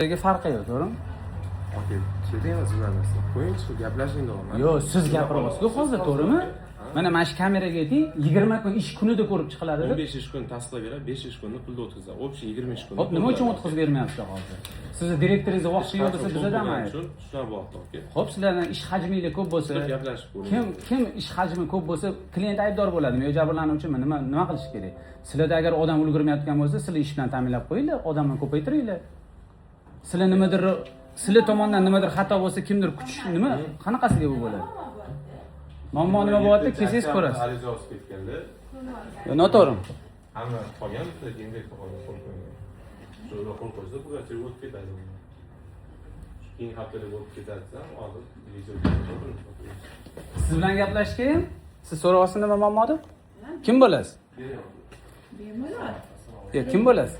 Sizga farqi yo'q, to'g'rimi? Aka, keling sizlarni. Qo'ying-chi, gaplashing davom. Yo'q, siz gapiryapsiz-ku hozir, to'g'rimi? Mana shu kameraga ayting, 20 kun ish kunida ko'rib chiqiladi deb. 15 ish kun tasdiqlab beradi, 5 ish kunni pulda o'tkazadi. Общий 20 ish kun. Hop, nima uchun o'tkazib bermayapsiz hozir? Sizni direktoringiz vaqti yo'q desa bizada mayli. Shular vaqt, aka. Xo'p, sizlarning ish hajmingiz ko'p bo'lsa, gaplashib ko'ring. kim ish hajmi ko'p bo'lsa, klient aybdor bo'ladimi yo jabrlanuvchimi? Nima qilish kerak? Sizlarda agar odam ulgurmayotgan bo'lsa, sizlar ish bilan ta'minlab qo'yinglar, odamni ko'paytiringlar. Sizlar nimadir, sizlar tomonidan nimadir xato bo'lsa, kimdir kuch nima, qanaqasiga bu bo'ladi? Muammo nima bo'lyapti, kelsangiz ko'rasiz. Ariza yozib ketganda, Noto'g'rimi? hamma qolgan endi qo'l qo'ygan. Shuni qo'l qo'ysa, bu g'achir o'tib ketadi. Keyin haftada o'tib ketadi-da, hozir video Siz bilan gaplashgan, siz so'rayapsiz nima muammo deb? Kim bo'lasiz? Bemalol. Yo'q, kim bo'lasiz?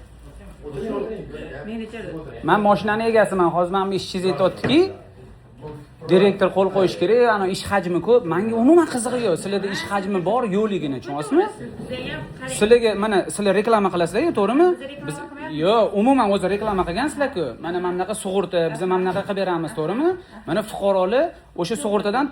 Menejer. Men mashinani egasiman. Hozir men ishchiz aytayaptiki, direktor qo'l qo'yish kerak, ana ish hajmi ko'p. Menga umuman qizig'i yo'q. Sizlarda ish hajmi bor, yo'qligini tushunyapsizmi? Sizlarga mana sizlar reklama qilasizlar-ku, to'g'rimi? Biz yo'q, umuman o'zi reklama qilgansizlar-ku. Mana bunaqa sug'urta, biz ham bunaqa qilib beramiz, to'g'rimi? Mana fuqarolar o'sha sug'urtadan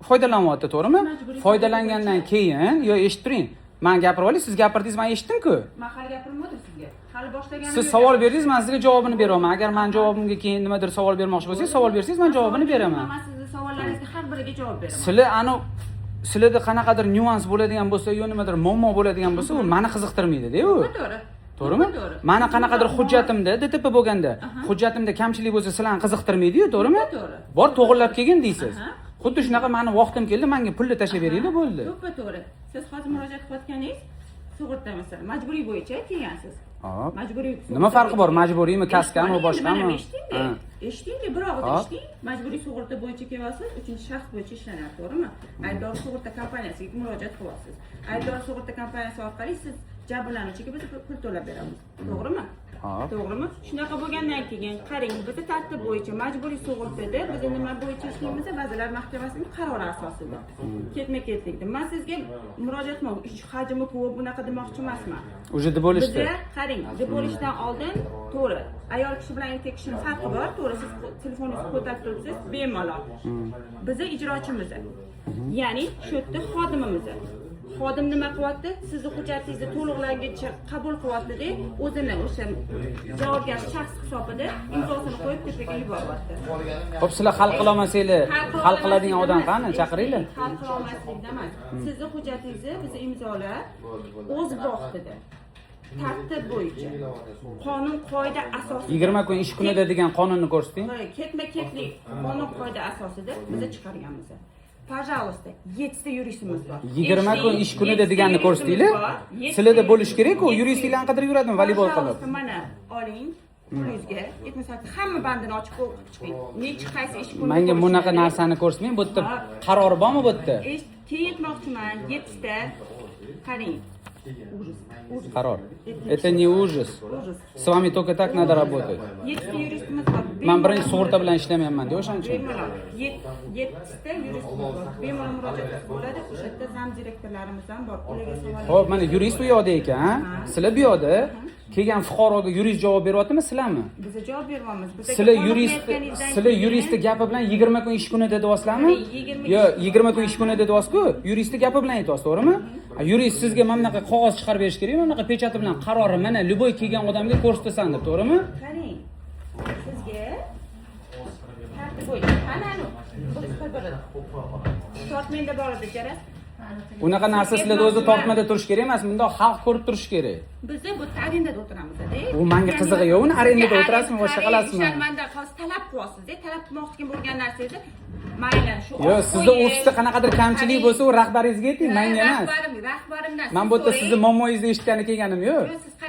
foydalanyapti, to'g'rimi? Foydalangandan keyin, yo eshitib turing. Men gapirib olay, siz gapirdingiz, men eshitdim-ku. Men hali gapirmadim sizga. Hali boshlaganim. Siz savol berdingiz, men sizga javobini beraman. Agar men javobimga keyin nimadir savol bermoqchi bo'lsangiz, savol bersangiz, men javobini beraman. Men sizning savollaringizga har biriga javob beraman. Sizlarda qanaqadir nyuans bo'ladigan bo'lsa, yo nimadir muammo bo'ladigan bo'lsa, u meni qiziqtirmaydi-da-ku. To'g'ri. To'g'rimi? Meni qanaqadir hujjatimda, DTP bo'lganda, hujjatimda kamchilik bo'lsa, sizlarni qiziqtirmaydi-yu, to'g'rimi? To'g'ri. Bor to'g'irlab kelgin deysiz. Xuddi shunaqa meni vaqtim keldi, menga pulni tashlab beringlar bo'ldi. To'g'ri. Siz hozir murojaat qilayotganingiz sug'urta masalan, majburiy bo'yicha kelgansiz. Hop. Majburiy. Nima farqi bor? Majburiymi, kaskami, boshqami? Eshiting, bir og'iz eshiting. Majburiy sug'urta bo'yicha kelyapsiz, uchinchi shaxs bo'yicha ishlanadi, to'g'rimi? Aybdor sug'urta kompaniyasiga murojaat qilyapsiz. Aybdor sug'urta kompaniyasi orqali siz jabrlanuvchiga biz pul to'lab beramiz. To'g'rimi? To'g'rimi? Shunaqa bo'lgandan keyin qarang, biz tartib bo'yicha majburiy sug'urtada biz nima bo'yicha ishlaymiz? Vazirlar Mahkamasining qarori asosida. Ketma-ketlikda. Men sizga murojaat qilmoq, ish hajmi ko'p bunaqa demoqchi emasman. Uje deb bo'lishdi. Bizga qarang, deb bo'lishdan oldin to'g'ri, ayol kishi bilan erkak kishining farqi bor. To'g'ri, siz telefoningizni ko'tarib turibsiz, bemalol. Biz ijrochimiz. Ya'ni shu yerda xodimimiz. Xodim nima qilyapti? Sizni hujjatingizni to'liqlanguncha qabul qilyapti-da, o'zini o'sha javobgar shaxs hisobida imzosini qo'yib tepaga yuboryapti. Xo'p, sizlar hal qila olmasanglar, hal qiladigan odam qani? Chaqiringlar. Hal qila olmaslikda emas. Sizni hujjatingizni biz imzolab o'z vaqtida tartib bo'yicha qonun qoida asosida 20 kun ish kunida degan qonunni ko'rsating. Ketma-ketlik qonun qoida asosida biz chiqarganmiz. Пожалуйста, 7 ta yuristimiz bor. 20 kun ish kunida deganni ko'rsatinglar. Sizlarda bo'lish kerak-ku, yuristlarni qidirib yuradimi voleybol qilib? Mana oling. Pulingizga yetmasa hamma bandini ochib chiqing. Necha qaysi ish kuni? Menga bunaqa narsani ko'rsatmang. Bu yerda qaror bormi bu yerda? Ketmoqchiman, 7 ta. Qarang. Qaror. Это не ужас. С вами только так надо работать. 7 ta yuristimiz bor. Men birinchi sug'urta bilan ishlamayapman, deb o'shaning uchun. 7 ta yuristimiz bor. Bemalol murojaat qilib bo'ladi. O'sha yerda zam direktorlarimiz ham bor. Ularga savol. Xo'p, mana yurist bu yoqda ekan, ha? Sizlar bu yoqda kelgan fuqaroga yurist javob beryaptimi, sizlarmi? Biz javob beryapmiz. Sizlar yuristni gapi bilan 20 kun ish kunida deyapsizlarmi? Yo'q, 20 kun ish kunida deyapsiz-ku, yuristni gapi bilan aytyapsiz, to'g'rimi? Yurist sizga mana bunaqa qog'oz chiqarib berish kerak, mana bunaqa pechati bilan qarori mana luboy kelgan odamga ko'rsatasan deb, to'g'rimi? Qarang. Sizga tartib bo'yicha qanani? Tortmenda bor edi, jara. Unaqa narsa sizlarda o'zi tortmada turish kerak emas, bundoq xalq ko'rib turish kerak. Biz bu arendada o'tiramiz-da. Bu menga qizig'i yo'q, uni arendada o'tirasizmi, boshqa qilasizmi? Menda hozir talab qilyapsiz-da, talab qilmoqchi bo'lgan narsangizni mayli shu. Yo'q, sizda ofisda qanaqadir kamchilik bo'lsa, u rahbaringizga ayting, menga emas. Rahbarimdan. Men bu yerda sizni muammoyingizni eshitgani kelganim yo'q.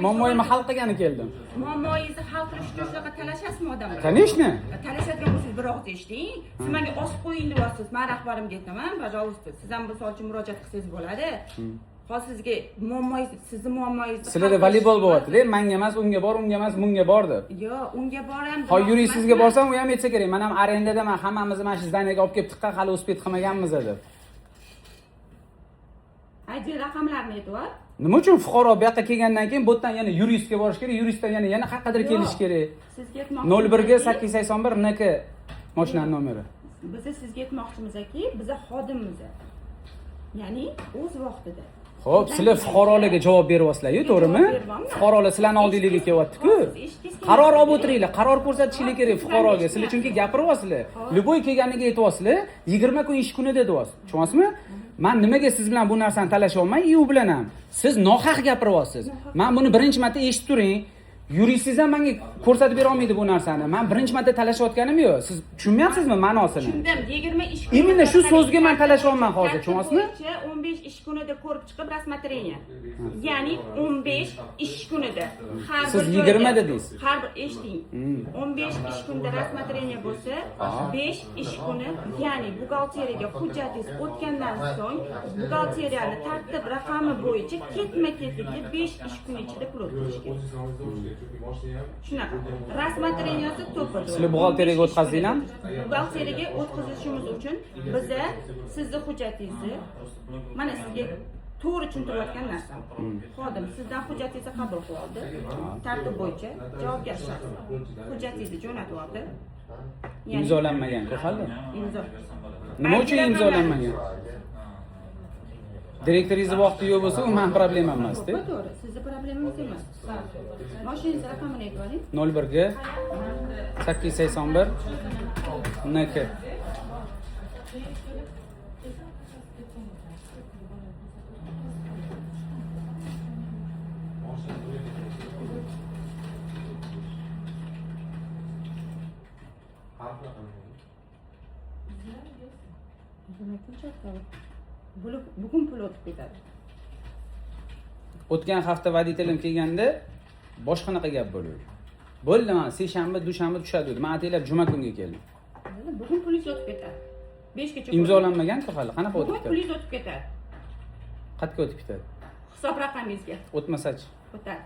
Muammoyimni hal qilgani keldim. Muammoyingizni hal qilish uchun shunaqa talashasizmi odamlar? Конечно. Talashadigan bo'lsangiz bir og'iz eshiting. Siz menga osib qo'ying deyapsiz. Men rahbarimga aytaman, пожалуйста. Siz ham misol uchun murojaat qilsangiz bo'ladi. Hozir sizga muammoyingiz, sizning muammoyingizni. Sizlarda voleybol bo'lyapti-da, menga emas, unga bor, unga emas, bunga bor deb. Yo'q, unga bor ham. Hoy, yuristingizga borsam, u ham aytsa kerak. Men ham arendadaman, hammamizni mana shu zdaniyaga olib kelib tiqqan, hali uspet qilmaganmiz deb. Ayting raqamlarni aytyapti. Nima uchun fuqaro bu yoqqa kelgandan keyin bu yerdan yana yuristga borish kerak, yuristdan yana qaqqadir kelish kerak. Sizga aytmoqchimiz 01 ga 881 NK mashinani nomeri. Biz sizga aytmoqchimizki, biz xodimmiz. Ya'ni o'z vaqtida. Xo'p, sizlar fuqarolarga javob beryapsizlar-ku, to'g'rimi? Fuqarolar sizlarning oldingizga kelyapti-ku. Qaror olib o'tiringlar, qaror ko'rsatishinglar kerak fuqaroga. Sizlar chunki gapiryapsizlar. Luboy kelganiga aytyapsizlar, 20 kun ish kuni dedyapsiz. Tushunyapsizmi? Men nimaga siz bilan bu narsani talasha olmay, u bilan ham. Siz nohaq gapiryapsiz. Men buni birinchi marta eshitib turing. Yuristingiz ham menga ko'rsatib bera olmaydi bu narsani. Men birinchi marta talashayotganim yo'q. Siz tushunmayapsizmi ma'nosini? Tushundim. 20 ish kuni. Именно shu so'zga men talashyapman hozir, tushunasizmi? 15 ish kunida ko'rib chiqib rasmatreniya. Ya'ni 15 ish kunida. Har bir Siz 20 dedingiz. Har bir eshiting. 15 ish kunida rasmatreniya bo'lsa, 5 ish kuni, ya'ni buxgalteriyaga hujjatingiz o'tgandan so'ng buxgalteriyani tartib raqami bo'yicha ketma-ketlikda 5 ish kuni ichida pul o'tkazish kerak. Shunaqa. Rasmatreniyasi to'pir. Sizlar buxgalteriyaga o'tkazinglarmi? Buxgalteriyaga o'tkazishimiz uchun biza sizni hujjatingizni mana sizga to'g'ri tushuntirayotgan narsa. Xodim sizdan hujjatingizni qabul qildi. Tartib bo'yicha javobgar shaxs hujjatingizni jo'natib oldi. Imzolanmagan-ku hali. Imzo. Nima uchun imzolanmagan? Direktoringiz vaqti yo'q bo'lsa, u men problemam emas-da. To'g'ri, sizni problemingiz emas. Mashinangiz raqamini aytib oling. 01 ga 881 NK. Bugun pul o'tib ketadi. O'tgan hafta voditelim kelganda boshqanaqa gap bo'ldi. Bo'ldi, men seshanba, dushanba tushadi dedi. Men ataylab juma kunga keldim. Bugun pulingiz o'tib ketadi. 5 gacha. Imzolanmagan-ku hali. Qanaqa o'tib Bugun ketadi? pulingiz o'tib ketadi. Qayerga o'tib ketadi? Hisob raqamingizga O'tmasachi? o'tadi.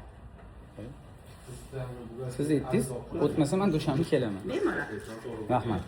Siz aytdingiz, o'tmasa men dushanba kelaman. Bemalol. Rahmat.